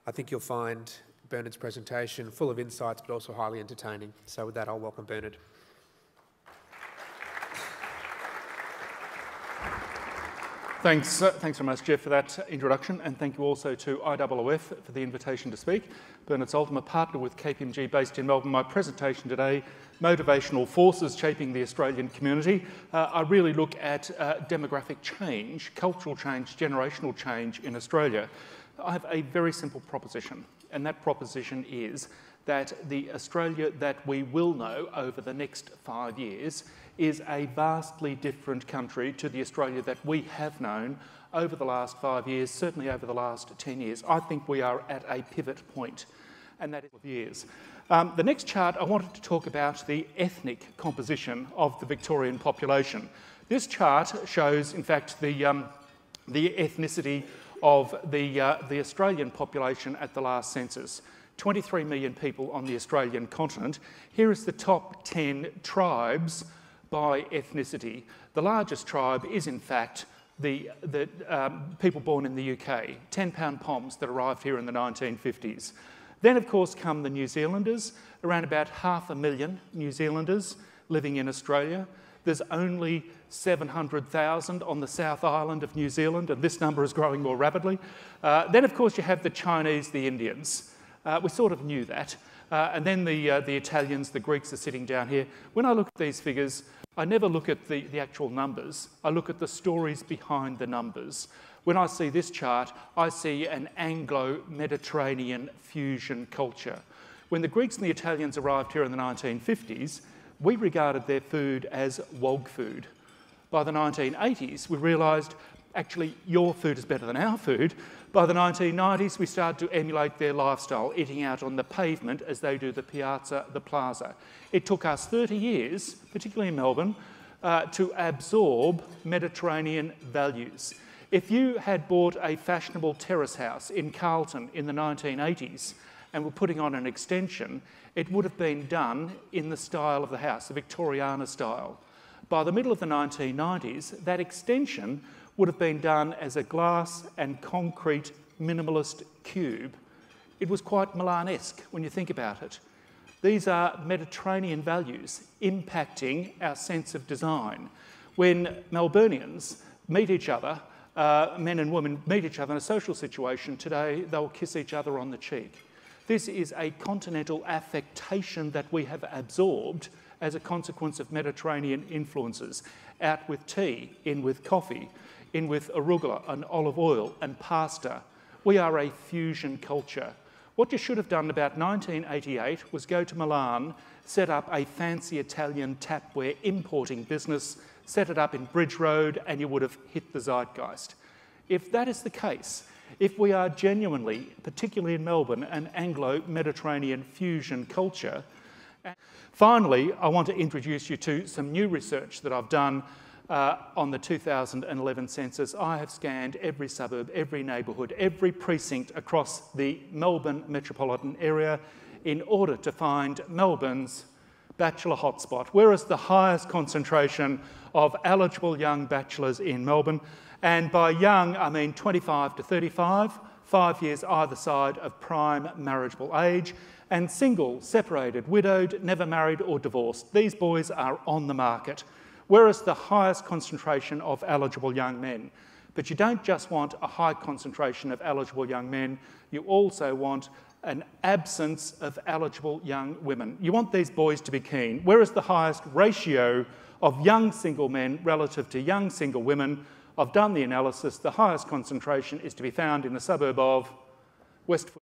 I think you'll find Bernard's presentation full of insights, but also highly entertaining. So with that, I'll welcome Bernard. Thanks very much, Jeff, for that introduction, and thank you also to IOOF for the invitation to speak. Bernard Salter, a partner with KPMG based in Melbourne. My presentation today, Motivational Forces Shaping the Australian Community. I really look at demographic change, cultural change, generational change in Australia. I have a very simple proposition, and that proposition is that the Australia that we will know over the next 5 years is a vastly different country to the Australia that we have known over the last 5 years, certainly over the last 10 years. I think we are at a pivot point, and that is of years. The next chart, I wanted to talk about the ethnic composition of the Victorian population. This chart shows, in fact, the ethnicity of the Australian population at the last census. 23 million people on the Australian continent. Here is the top 10 tribes by ethnicity. The largest tribe is, in fact, the people born in the UK, 10-pound Poms that arrived here in the 1950s. Then, of course, come the New Zealanders, around about 500,000 New Zealanders living in Australia. There's only 700,000 on the South Island of New Zealand, and this number is growing more rapidly. Then, of course, you have the Chinese, the Indians. We sort of knew that. And then the Italians, the Greeks are sitting down here. When I look at these figures, I never look at the actual numbers. I look at the stories behind the numbers. When I see this chart, I see an Anglo-Mediterranean fusion culture. When the Greeks and the Italians arrived here in the 1950s, we regarded their food as wog food. By the 1980s, we realised, actually, your food is better than our food. By the 1990s, we started to emulate their lifestyle, eating out on the pavement as they do the piazza, the plaza. It took us 30 years, particularly in Melbourne, to absorb Mediterranean values. If you had bought a fashionable terrace house in Carlton in the 1980s and were putting on an extension, it would have been done in the style of the house, the Victoriana style. By the middle of the 1990s, that extension would have been done as a glass and concrete minimalist cube. It was quite Milan-esque when you think about it. These are Mediterranean values impacting our sense of design. When Melburnians meet each other, men and women meet each other in a social situation today, they'll kiss each other on the cheek. This is a continental affectation that we have absorbed as a consequence of Mediterranean influences. Out with tea, in with coffee, in with arugula and olive oil and pasta. We are a fusion culture. What you should have done about 1988 was go to Milan, set up a fancy Italian tapware importing business, set it up in Bridge Road, and you would have hit the zeitgeist. If that is the case, if we are genuinely, particularly in Melbourne, an Anglo-Mediterranean fusion culture. Finally, I want to introduce you to some new research that I've done on the 2011 census. I have scanned every suburb, every neighbourhood, every precinct across the Melbourne metropolitan area in order to find Melbourne's bachelor hotspot. Where is the highest concentration of eligible young bachelors in Melbourne? And by young, I mean 25 to 35, 5 years either side of prime marriageable age, and single, separated, widowed, never married or divorced. These boys are on the market. Where is the highest concentration of eligible young men? But you don't just want a high concentration of eligible young men, you also want an absence of eligible young women. You want these boys to be keen. Where is the highest ratio of young single men relative to young single women? I've done the analysis. The highest concentration is to be found in the suburb of Westfoot.